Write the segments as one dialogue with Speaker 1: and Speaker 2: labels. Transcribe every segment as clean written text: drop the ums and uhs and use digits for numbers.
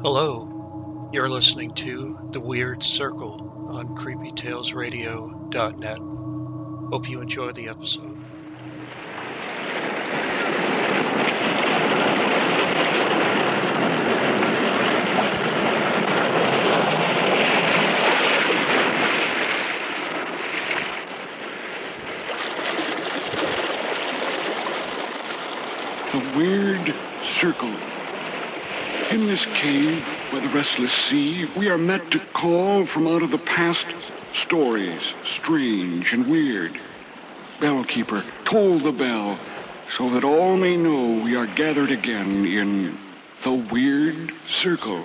Speaker 1: Hello, you're listening to The Weird Circle on CreepyTalesRadio.net. Hope you enjoy the episode.
Speaker 2: The Weird Circle. In this cave by the restless sea, we are met to call from out of the past stories, strange and weird. Bellkeeper, toll the bell, so that all may know we are gathered again in the Weird Circle.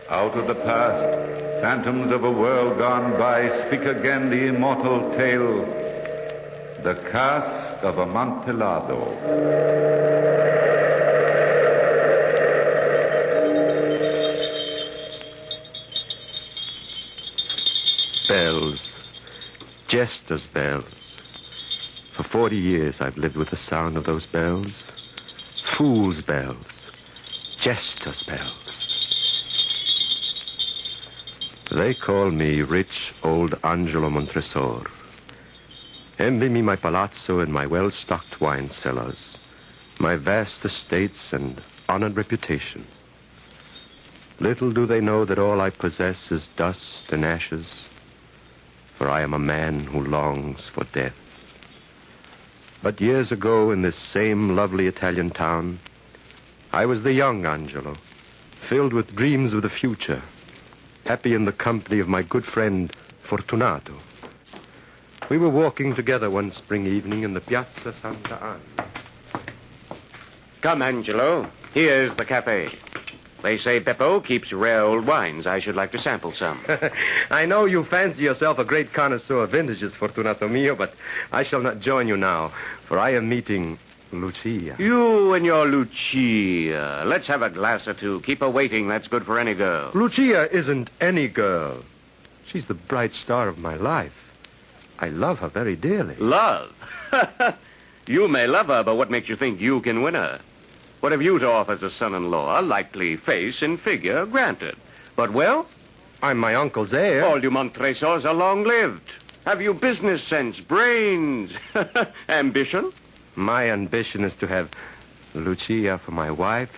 Speaker 3: Out of the past, phantoms of a world gone by, speak again the immortal tale, the Cask of Amontillado.
Speaker 4: Bells. Jester's bells. For 40 years I've lived with the sound of those bells. Fool's bells. Jester's bells. They call me rich old Angelo Montresor. Envy me my palazzo and my well-stocked wine cellars, my vast estates and honored reputation. Little do they know that all I possess is dust and ashes, for I am a man who longs for death. But years ago, in this same lovely Italian town, I was the young Angelo, filled with dreams of the future, happy in the company of my good friend Fortunato. We were walking together one spring evening in the Piazza Santa Anna.
Speaker 5: Come, Angelo. Here's the cafe. They say Beppo keeps rare old wines. I should like to sample some.
Speaker 4: I know you fancy yourself a great connoisseur of vintages, Fortunato mio, but I shall not join you now, for I am meeting Lucia.
Speaker 5: You and your Lucia. Let's have a glass or two. Keep her waiting. That's good for any girl.
Speaker 4: Lucia isn't any girl. She's the bright star of my life. I love her very dearly.
Speaker 5: Love? You may love her, but what makes you think you can win her? What have you to offer as a son-in-law? Likely face and figure, granted. But wealth?
Speaker 4: I'm my uncle's heir.
Speaker 5: All you Montresors are long-lived. Have you business sense, brains, ambition?
Speaker 4: My ambition is to have Lucia for my wife,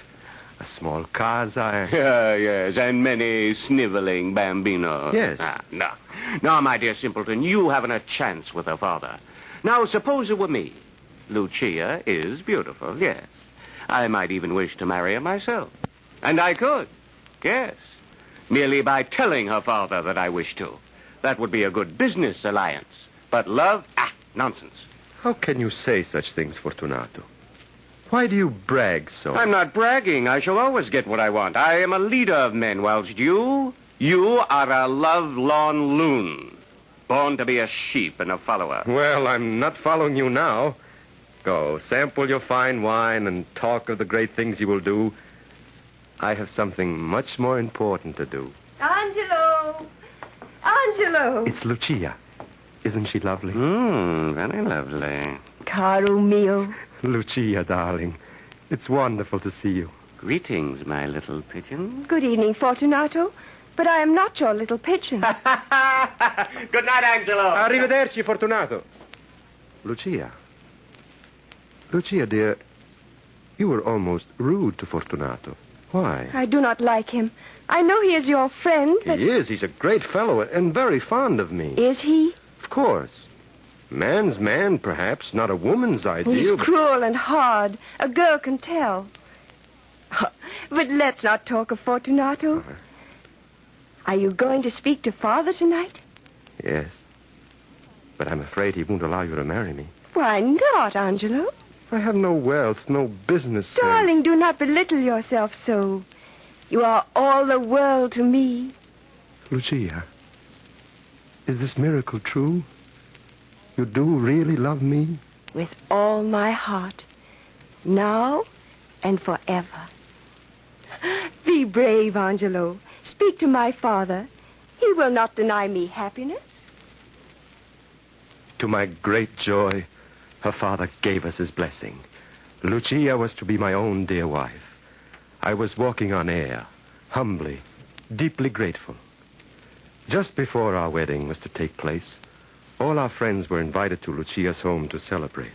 Speaker 4: a small casa.
Speaker 5: Yes, and many sniveling bambinos.
Speaker 4: Yes.
Speaker 5: No. No, my dear simpleton, you haven't a chance with her father. Now, suppose it were me. Lucia is beautiful, yes. I might even wish to marry her myself. And I could, yes. Merely by telling her father that I wish to. That would be a good business alliance. But love? Nonsense.
Speaker 4: How can you say such things, Fortunato? Why do you brag so?
Speaker 5: I'm not bragging. I shall always get what I want. I am a leader of men, whilst you are a love-lorn loon. Born to be a sheep and a follower.
Speaker 4: Well, I'm not following you now. Go, sample your fine wine and talk of the great things you will do. I have something much more important to do.
Speaker 6: Angelo! Angelo!
Speaker 4: It's Lucia. Isn't she lovely?
Speaker 5: Very lovely.
Speaker 6: Caro mio.
Speaker 4: Lucia, darling. It's wonderful to see you.
Speaker 5: Greetings, my little pigeon.
Speaker 6: Good evening, Fortunato. But I am not your little pigeon.
Speaker 5: Good night, Angelo.
Speaker 4: Arrivederci, Fortunato. Lucia, dear, you were almost rude to Fortunato. Why?
Speaker 6: I do not like him. I know he is your friend, but...
Speaker 4: He is. He's a great fellow and very fond of me.
Speaker 6: Is he?
Speaker 4: Of course. Man's man, perhaps, not a woman's ideal.
Speaker 6: He's cruel and hard. A girl can tell. But let's not talk of Fortunato. Are you going to speak to Father tonight?
Speaker 4: Yes. but I'm afraid he won't allow you to marry me.
Speaker 6: Why not, Angelo?
Speaker 4: I have no wealth, no business sense.
Speaker 6: Darling, do not belittle yourself so. You are all the world to me.
Speaker 4: Lucia, is this miracle true? You do really love me?
Speaker 6: With all my heart. Now and forever. Be brave, Angelo. Speak to my father. He will not deny me happiness.
Speaker 4: To my great joy, her father gave us his blessing. Lucia was to be my own dear wife. I was walking on air, humbly, deeply grateful. Just before our wedding was to take place, all our friends were invited to Lucia's home to celebrate.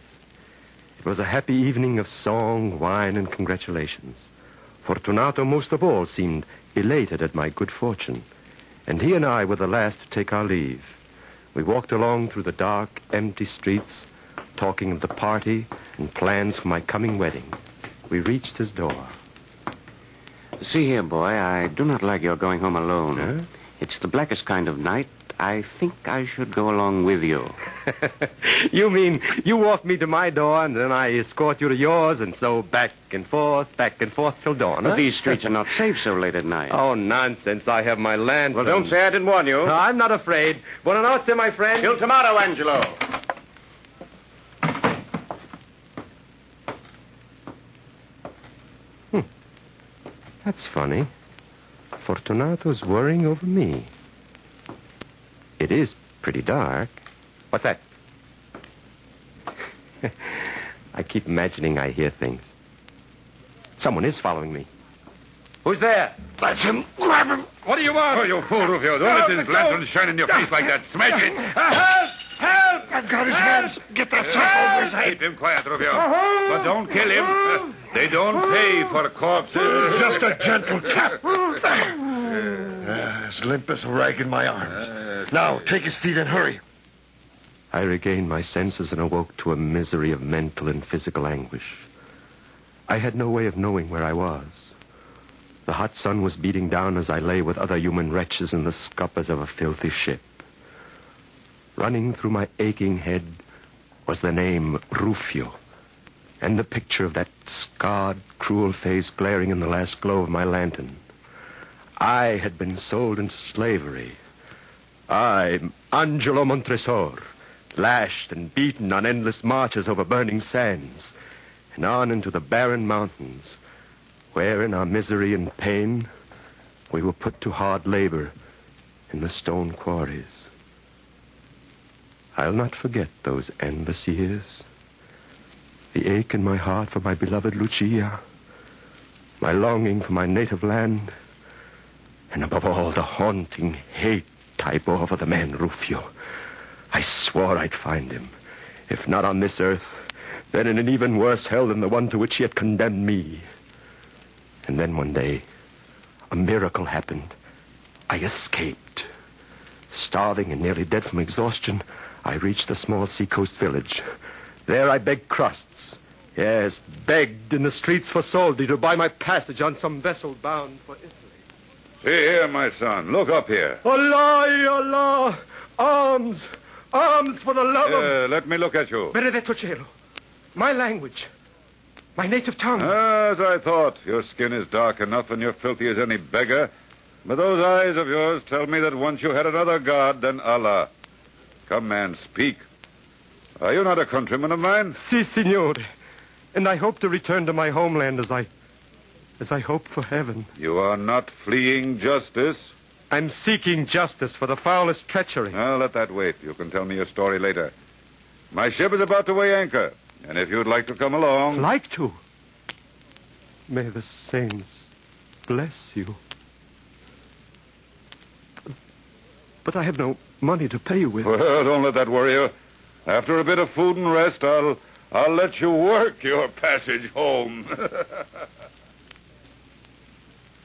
Speaker 4: It was a happy evening of song, wine, and congratulations. Fortunato, most of all, seemed elated at my good fortune, and he and I were the last to take our leave. We walked along through the dark, empty streets, talking of the party and plans for my coming wedding. We reached his door.
Speaker 5: See here, boy, I do not like your going home alone.
Speaker 4: Huh?
Speaker 5: It's the blackest kind of night. I think I should go along with you.
Speaker 4: You mean you walk me to my door and then I escort you to yours and so back and forth till dawn, huh?
Speaker 5: But these streets are not safe so late at night.
Speaker 4: Oh, nonsense. I have my lantern.
Speaker 5: Well, don't say I didn't warn you.
Speaker 4: No, I'm not afraid. Buonanotte, my friend.
Speaker 5: Till tomorrow, Angelo.
Speaker 4: That's funny. Fortunato's worrying over me. It is pretty dark. What's that? I keep imagining I hear things. Someone is following me. Who's there?
Speaker 2: That's him. Grab him.
Speaker 3: What do you want? Oh, you fool, Rufio. Don't let this lantern shine in your face like that. Smash it.
Speaker 2: Help! Help! I've got his hands. Get that sack over his head.
Speaker 3: Keep him quiet, Rufio. But don't kill him. They don't pay for corpses.
Speaker 2: Just a gentle tap. As limp as a rag in my arms. Now, take his feet and hurry.
Speaker 4: I regained my senses and awoke to a misery of mental and physical anguish. I had no way of knowing where I was. The hot sun was beating down as I lay with other human wretches in the scuppers of a filthy ship. Running through my aching head was the name Rufio, and the picture of that scarred, cruel face glaring in the last glow of my lantern. I had been sold into slavery. I, Angelo Montresor, lashed and beaten on endless marches over burning sands, and on into the barren mountains, where in our misery and pain we were put to hard labor in the stone quarries. I'll not forget those endless years. The ache in my heart for my beloved Lucia, my longing for my native land, and above all, the haunting hate I bore for the man Rufio. I swore I'd find him, if not on this earth, then in an even worse hell than the one to which he had condemned me. And then one day, a miracle happened. I escaped. Starving and nearly dead from exhaustion, I reached a small seacoast village. There I begged crusts. Yes, begged in the streets for soldi to buy my passage on some vessel bound for Italy.
Speaker 3: See here, my son. Look up here.
Speaker 4: Allah, Allah! Arms! Arms for the love of...
Speaker 3: Let me look at you.
Speaker 4: Benedetto Cielo. My language. My native tongue.
Speaker 3: As I thought. Your skin is dark enough and you're filthy as any beggar. But those eyes of yours tell me that once you had another god than Allah. Come, man, speak. Are you not a countryman of mine?
Speaker 4: Si, signore. And I hope to return to my homeland as I hope for heaven.
Speaker 3: You are not fleeing justice.
Speaker 4: I'm seeking justice for the foulest treachery.
Speaker 3: Well, let that wait. You can tell me your story later. My ship is about to weigh anchor. And if you'd like to come along...
Speaker 4: Like to? May the saints bless you. But I have no money to pay you with.
Speaker 3: Well, don't let that worry you. After a bit of food and rest, I'll let you work your passage home.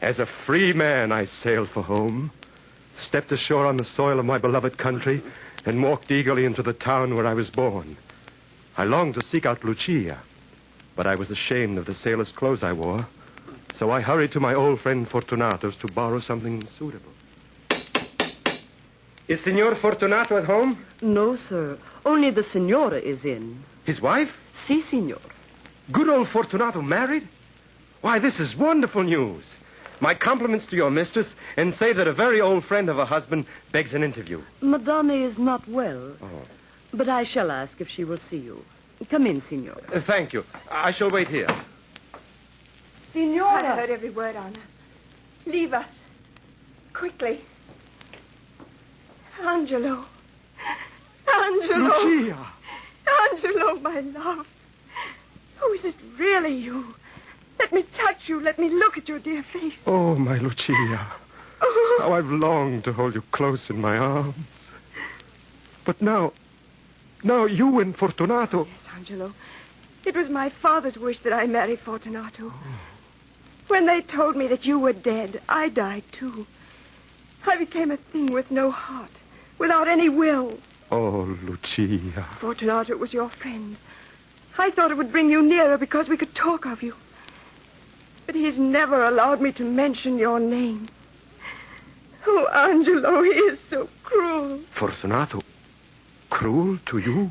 Speaker 4: As a free man, I sailed for home, stepped ashore on the soil of my beloved country, and walked eagerly into the town where I was born. I longed to seek out Lucia, but I was ashamed of the sailor's clothes I wore, so I hurried to my old friend Fortunato's to borrow something suitable. Is Signor Fortunato at home?
Speaker 7: No, sir. Only the Signora is in.
Speaker 4: His wife?
Speaker 7: Si, Signor.
Speaker 4: Good old Fortunato married? Why, this is wonderful news. My compliments to your mistress, and say that a very old friend of her husband begs an interview.
Speaker 7: Madame is not well.
Speaker 4: Oh.
Speaker 7: But I shall ask if she will see you. Come in, Signor.
Speaker 4: Thank you. I shall wait here.
Speaker 6: Signora. I heard every word, Anna. Leave us. Quickly. Angelo. Angelo.
Speaker 4: Lucia!
Speaker 6: Angelo, my love. Oh, is it really you? Let me touch you. Let me look at your dear face.
Speaker 4: Oh, my Lucia. How I've longed to hold you close in my arms. But now you and Fortunato...
Speaker 6: Yes, Angelo. It was my father's wish that I marry Fortunato. When they told me that you were dead, I died too. I became a thing with no heart, without any will.
Speaker 4: Oh, Lucia.
Speaker 6: Fortunato was your friend. I thought it would bring you nearer because we could talk of you. But he's never allowed me to mention your name. Oh, Angelo, he is so cruel.
Speaker 4: Fortunato? Cruel to you?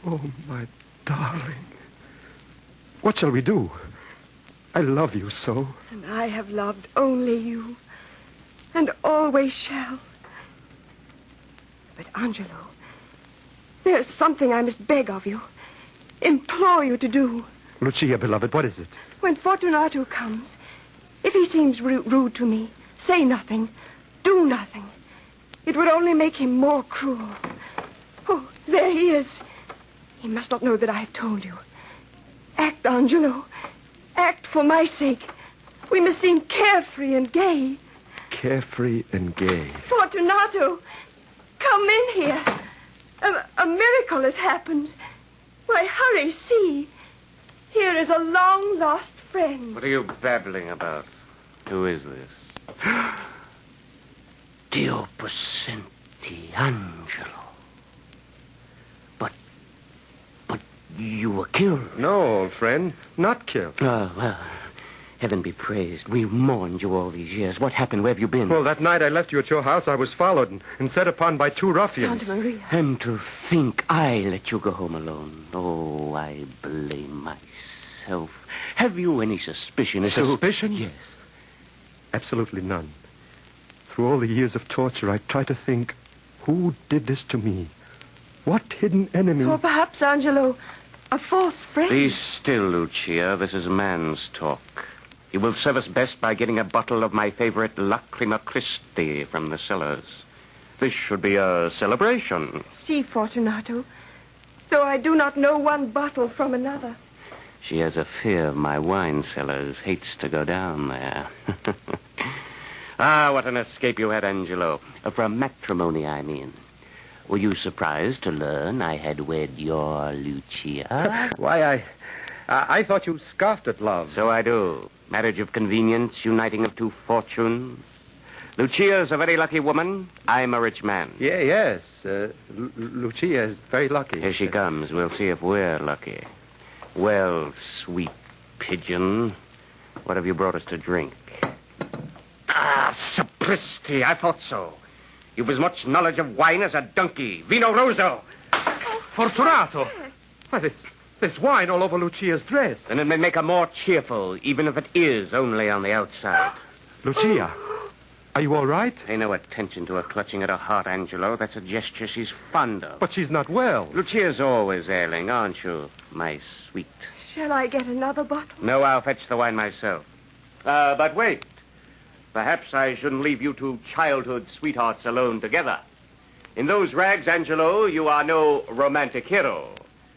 Speaker 4: Oh, my darling. What shall we do? I love you so.
Speaker 6: And I have loved only you. And always shall. But, Angelo, there's something I must beg of you. Implore you to do.
Speaker 4: Lucia, beloved, what is it?
Speaker 6: When Fortunato comes, if he seems rude to me, say nothing. Do nothing. It would only make him more cruel. Oh, there he is. He must not know that I have told you. Act, Angelo. Act for my sake. We must seem carefree and gay.
Speaker 4: Carefree and gay.
Speaker 6: Fortunato, come in here. A miracle has happened. Why, hurry, see. Here is a long-lost friend.
Speaker 5: What are you babbling about? Who is this? Dio Possenti, Angelo. But you were killed.
Speaker 4: No, old friend, not killed.
Speaker 5: Oh, well, heaven be praised. We mourned you all these years. What happened? Where have you been?
Speaker 4: Well, that night I left you at your house, I was followed and set upon by two ruffians.
Speaker 6: Santa Maria.
Speaker 5: And to think I let you go home alone. Oh, I blame myself. Have you any suspicion as to...
Speaker 4: Suspicion?
Speaker 5: Yes.
Speaker 4: Absolutely none. Through all the years of torture, I try to think, who did this to me? What hidden enemy?
Speaker 6: Or perhaps, Angelo, a false friend.
Speaker 5: Be still, Lucia. This is man's talk. You will serve us best by getting a bottle of my favorite Lacrima Christi from the cellars. This should be a celebration.
Speaker 6: See, Fortunato, though I do not know one bottle from another.
Speaker 5: She has a fear of my wine cellars, hates to go down there. Ah, what an escape you had, Angelo. From matrimony, I mean. Were you surprised to learn I had wed your Lucia?
Speaker 4: Why, I thought you scoffed at love.
Speaker 5: So I do. Marriage of convenience, uniting of two fortunes. Lucia's a very lucky woman. I'm a rich man.
Speaker 4: Yeah, yes. Lucia is very lucky.
Speaker 5: Here she comes. We'll see if we're lucky. Well, sweet pigeon, what have you brought us to drink? Ah, sapristi, I thought so. You've as much knowledge of wine as a donkey. Vino Rosso.
Speaker 4: Fortunato! Why, there's wine all over Lucia's dress.
Speaker 5: And it may make her more cheerful, even if it is only on the outside.
Speaker 4: Lucia, are you all right?
Speaker 5: Pay no attention to her clutching at her heart, Angelo. That's a gesture she's fond of.
Speaker 4: But she's not well.
Speaker 5: Lucia's always ailing, aren't you, my sweet?
Speaker 6: Shall I get another bottle?
Speaker 5: No, I'll fetch the wine myself. But wait. Perhaps I shouldn't leave you two childhood sweethearts alone together. In those rags, Angelo, you are no romantic hero.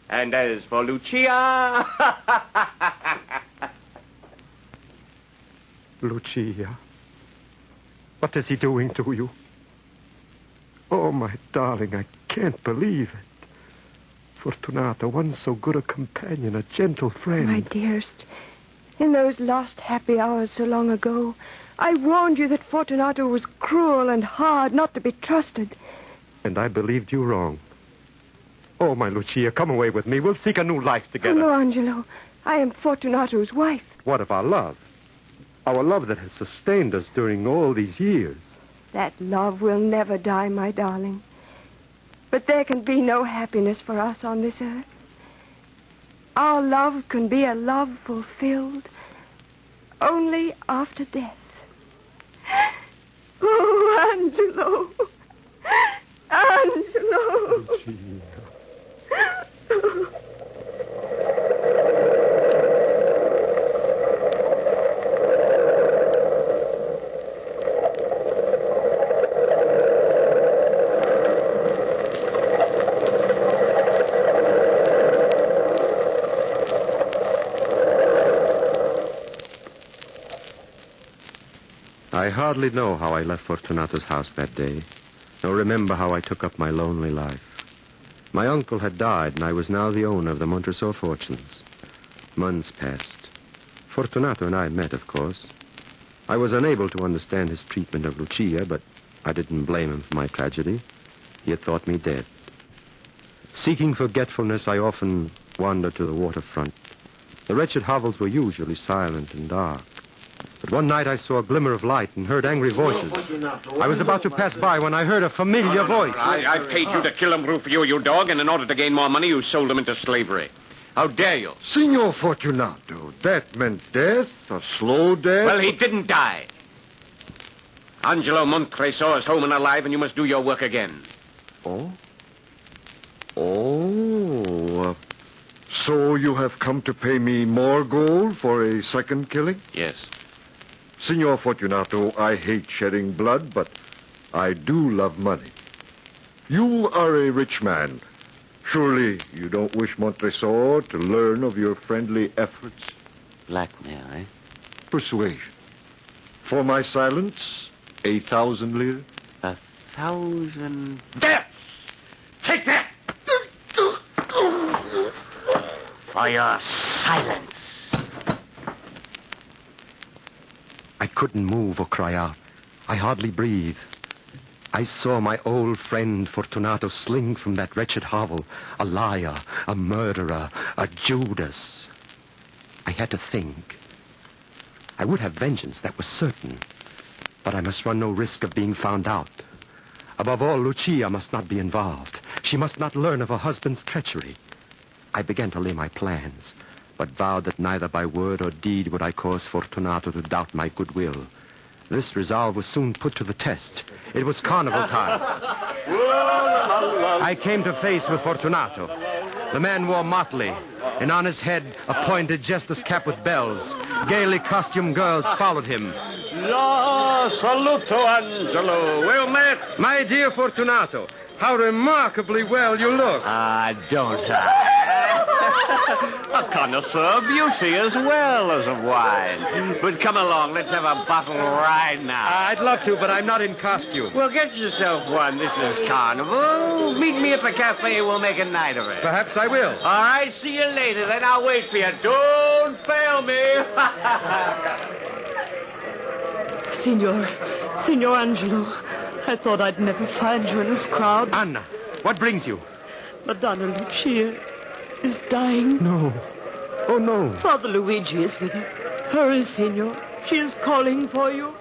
Speaker 5: And as for Lucia...
Speaker 4: Lucia, what is he doing to you? Oh, my darling, I can't believe it. Fortunato, once so good a companion, a gentle friend.
Speaker 6: My dearest, in those lost happy hours so long ago, I warned you that Fortunato was cruel and hard, not to be trusted.
Speaker 4: And I believed you wrong. Oh, my Lucia, come away with me. We'll seek a new life together.
Speaker 6: Oh, no, Angelo. I am Fortunato's wife.
Speaker 4: What of our love? Our love that has sustained us during all these years.
Speaker 6: That love will never die, my darling. But there can be no happiness for us on this earth. Our love can be a love fulfilled only after death. Oh, Angelo. Angelo.
Speaker 4: I hardly know how I left Fortunato's house that day, nor remember how I took up my lonely life. My uncle had died, and I was now the owner of the Montresor fortunes. Months passed. Fortunato and I met, of course. I was unable to understand his treatment of Lucia, but I didn't blame him for my tragedy. He had thought me dead. Seeking forgetfulness, I often wandered to the waterfront. The wretched hovels were usually silent and dark. But one night I saw a glimmer of light and heard angry voices. I was about to pass by when I heard a familiar voice.
Speaker 5: I paid you to kill him, Rufio, you dog, and in order to gain more money, you sold him into slavery. How dare you?
Speaker 8: Signor Fortunato, that meant death, a slow death.
Speaker 5: Well, he didn't die. Angelo Montresor is home and alive, and you must do your work again.
Speaker 8: Oh? Oh, so you have come to pay me more gold for a second killing?
Speaker 5: Yes.
Speaker 8: Signor Fortunato, I hate shedding blood, but I do love money. You are a rich man. Surely you don't wish Montresor to learn of your friendly efforts?
Speaker 5: Blackmail, eh?
Speaker 8: Persuasion. For my silence, 1,000 lire.
Speaker 5: 1,000 deaths! Take that! For your silence.
Speaker 4: I couldn't move or cry out. I hardly breathed. I saw my old friend Fortunato sling from that wretched hovel, a liar, a murderer, a Judas. I had to think. I would have vengeance, that was certain. But I must run no risk of being found out. Above all, Lucia must not be involved. She must not learn of her husband's treachery. I began to lay my plans, but vowed that neither by word or deed would I cause Fortunato to doubt my goodwill. This resolve was soon put to the test. It was carnival time. I came to face with Fortunato. The man wore motley, and on his head a pointed jester's cap with bells. Gaily costumed girls followed him.
Speaker 5: La saluto, Angelo. Well met.
Speaker 4: My dear Fortunato, how remarkably well you look.
Speaker 5: Don't I? A connoisseur of beauty as well as of wine. But come along, let's have a bottle right now.
Speaker 4: I'd love to, but I'm not in costume.
Speaker 5: Well, get yourself one. This is carnival. Meet me at the cafe. We'll make a night of it.
Speaker 4: Perhaps I will.
Speaker 5: All right, see you later. Then I'll wait for you. Don't fail me.
Speaker 7: Signor Angelo, I thought I'd never find you in this crowd.
Speaker 4: Anna, what brings you?
Speaker 7: Madonna Lucia is dying.
Speaker 4: No. Oh, no.
Speaker 7: Father Luigi is with her. Hurry, Signor. She is calling for you.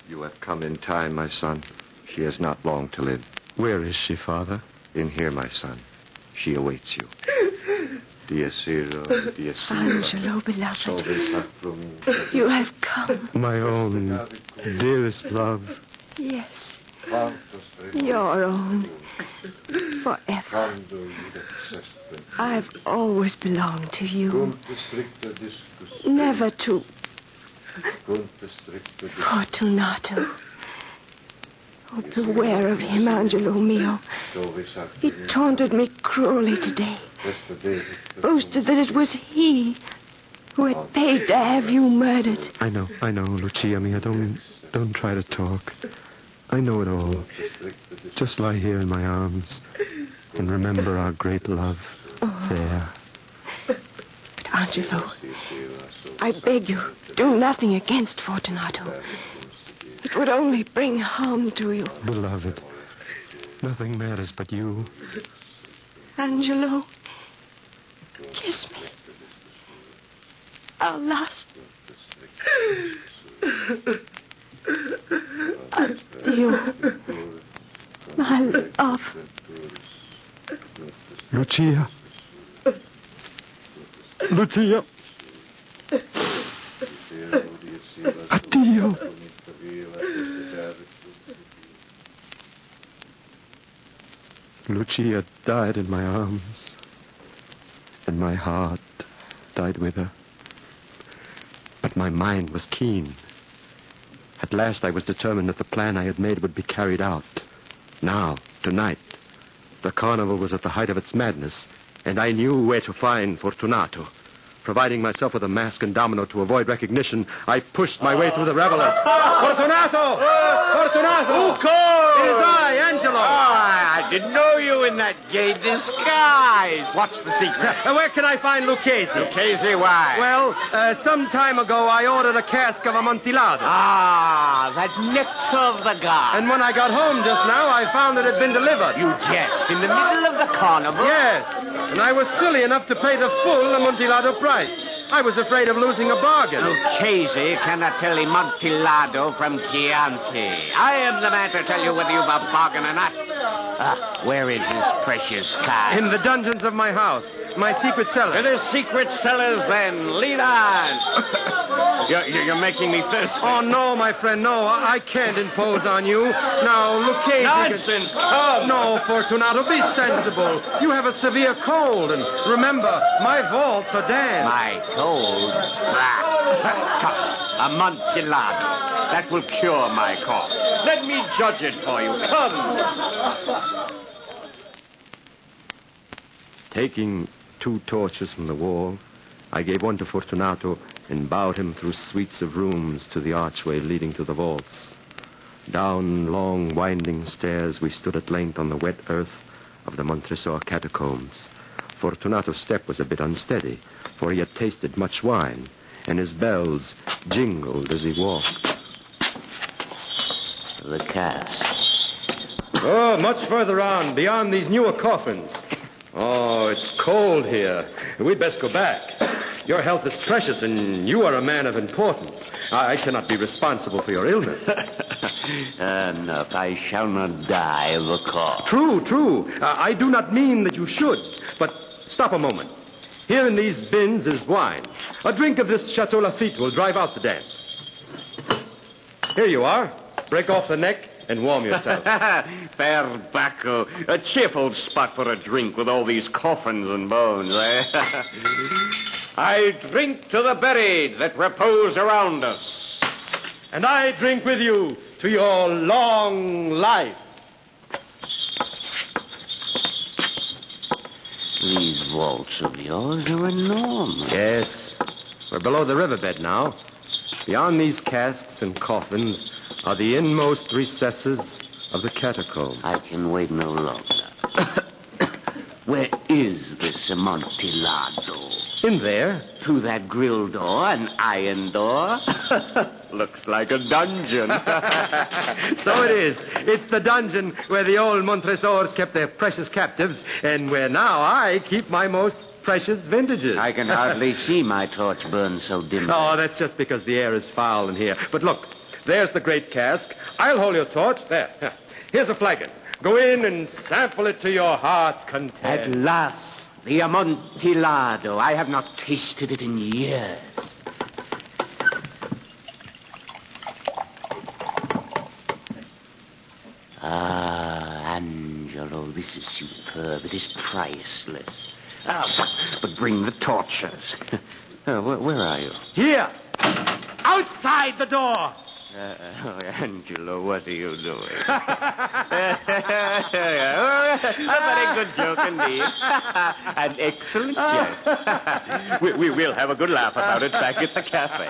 Speaker 4: You have come in time, my son. She has not long to live. Where is she, Father? In here, my son. She awaits you. Dia Ciro, dia Ciro.
Speaker 6: Angelo, beloved, you have come.
Speaker 4: My own dearest love.
Speaker 6: Yes, your own. Forever. I've always belonged to you. Never to Fortunato. Oh, beware of him, Angelo mio. He taunted me cruelly today. Boasted that it was he who had paid to have you murdered.
Speaker 4: I know, Lucia mia. Don't try to talk. I know it all. Just lie here in my arms and remember our great love. There.
Speaker 6: But Angelo, I beg you, do nothing against Fortunato. It would only bring harm to you.
Speaker 4: Beloved, nothing matters but you.
Speaker 6: Angelo, kiss me. Our last. Addio.
Speaker 7: My love.
Speaker 8: Lucia. Lucia. Addio.
Speaker 4: Lucia died in my arms, and my heart died with her. But my mind was keen. At last I was determined that the plan I had made would be carried out. Now, tonight, the carnival was at the height of its madness, and I knew where to find Fortunato. Providing myself with a mask and domino to avoid recognition, I pushed my way through the revelers. Fortunato! Fortunato!
Speaker 5: Who called?
Speaker 4: It is I, Angelo.
Speaker 5: I didn't know you in that gay disguise. What's the secret?
Speaker 4: Where can I find Lucchese?
Speaker 5: Lucchese, why?
Speaker 4: Well, some time ago I ordered a cask of Amontillado.
Speaker 5: Ah, that nectar of the gods.
Speaker 4: And when I got home just now, I found it had been delivered.
Speaker 5: You jest. In the middle of the carnival?
Speaker 4: Yes, and I was silly enough to pay the full Amontillado price. I was afraid of losing a bargain.
Speaker 5: Lucchese cannot tell Amontillado from Chianti. I am the man to tell you whether you've a bargain or not. Where is this precious cask?
Speaker 4: In the dungeons of my house, my secret cellar.
Speaker 5: To the secret cellars, then. Lead on. You're making me thirsty.
Speaker 4: Oh, no, my friend, no. I can't impose on you. Now, Lucchese...
Speaker 5: Nonsense, come.
Speaker 4: No, Fortunato, be sensible. You have a severe cold, and remember, my vaults are damned.
Speaker 5: My cold? Amontillado. That will cure my cough. Let me judge it for you. Come.
Speaker 4: Taking 2 torches from the wall, I gave one to Fortunato and bowed him through suites of rooms to the archway leading to the vaults. Down long, winding stairs, we stood at length on the wet earth of the Montresor catacombs. Fortunato's step was a bit unsteady, for he had tasted much wine, and his bells jingled as he walked.
Speaker 5: The cask.
Speaker 4: Oh, much further on, beyond these newer coffins. Oh, it's cold here. We'd best go back. Your health is precious, and you are a man of importance. I cannot be responsible for your illness.
Speaker 5: Enough. I shall not die of a cough.
Speaker 4: True. I do not mean that you should. But stop a moment. Here in these bins is wine. A drink of this Chateau Lafitte will drive out the damp. Here you are. Break off the neck and warm yourself.
Speaker 5: Perbacco. A cheerful spot for a drink with all these coffins and bones, eh? I drink to the buried that repose around us.
Speaker 4: And I drink with you to your long life.
Speaker 5: These vaults of yours are enormous.
Speaker 4: Yes. We're below the riverbed now. Beyond these casks and coffins are the inmost recesses of the catacomb.
Speaker 5: I can wait no longer. Where is this Amontillado?
Speaker 4: In there.
Speaker 5: Through that grill door, an iron door? Looks like a dungeon.
Speaker 4: So it is. It's the dungeon where the old Montresors kept their precious captives, and where now I keep my most precious vintages.
Speaker 5: I can hardly see my torch burn so dimly.
Speaker 4: Oh, that's just because the air is foul in here. But look, there's the great cask. I'll hold your torch. There. Here's a flagon. Go in and sample it to your heart's content.
Speaker 5: At last, the Amontillado. I have not tasted it in years. Ah, Angelo, this is superb. It is priceless. But bring the torches. Where are you?
Speaker 4: Here. Outside the door.
Speaker 5: Angelo, what are you doing? A very good joke indeed. An excellent jest. We'll have a good laugh about it back at the cafe.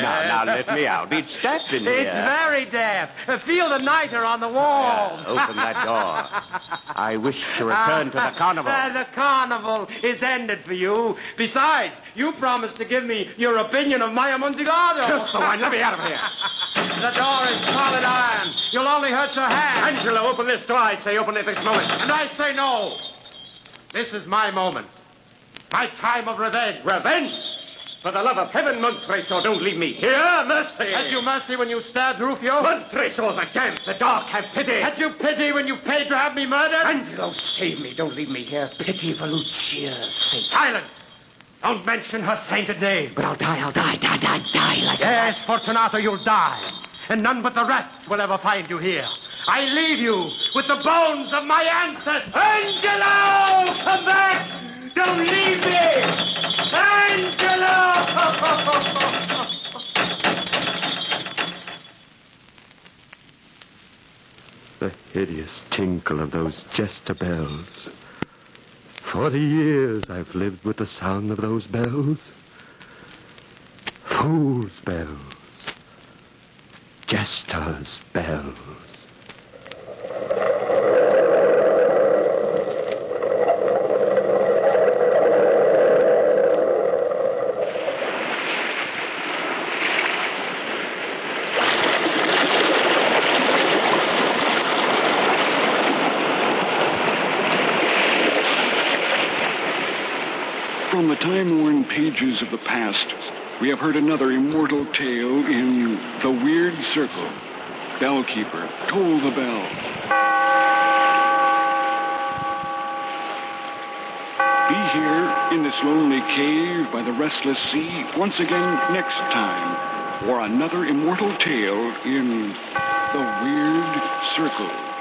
Speaker 5: Now, let me out. It's damp in here.
Speaker 4: It's very damp. Feel the niter on the walls.
Speaker 5: Open that door. I wish to return to the carnival.
Speaker 4: The carnival is ended for you. Besides, you promised to give me your opinion of my Amontillado.
Speaker 5: Just the one. Let me out of here.
Speaker 4: The door is solid iron. You'll only hurt your hand.
Speaker 5: Angelo, open this door. I say open it this moment.
Speaker 4: And I say no. This is my moment. My time of revenge.
Speaker 5: Revenge? For the love of heaven, Montresor, don't leave me here. Mercy.
Speaker 9: Had you mercy when you stabbed Rufio?
Speaker 5: Montresor, the damp, the dark, have pity.
Speaker 9: Had you pity when you paid to have me murdered?
Speaker 5: Angelo, save me. Don't leave me here. Pity for Lucia's sake.
Speaker 9: Silence! Don't mention her sainted name.
Speaker 5: But I'll die like
Speaker 9: Yes, Fortunato, you'll die. And none but the rats will ever find you here. I leave you with the bones of my ancestors. Angelo! Come back! Don't leave me! Angelo!
Speaker 4: The hideous tinkle of those jester bells. 40 years I've lived with the sound of those bells. Fool's bells. Jester's bells.
Speaker 2: From the time-worn pages of the past, we have heard another immortal tale in The Weird Circle. Bellkeeper, toll the bell. Be here in this lonely cave by the restless sea once again next time for another immortal tale in The Weird Circle.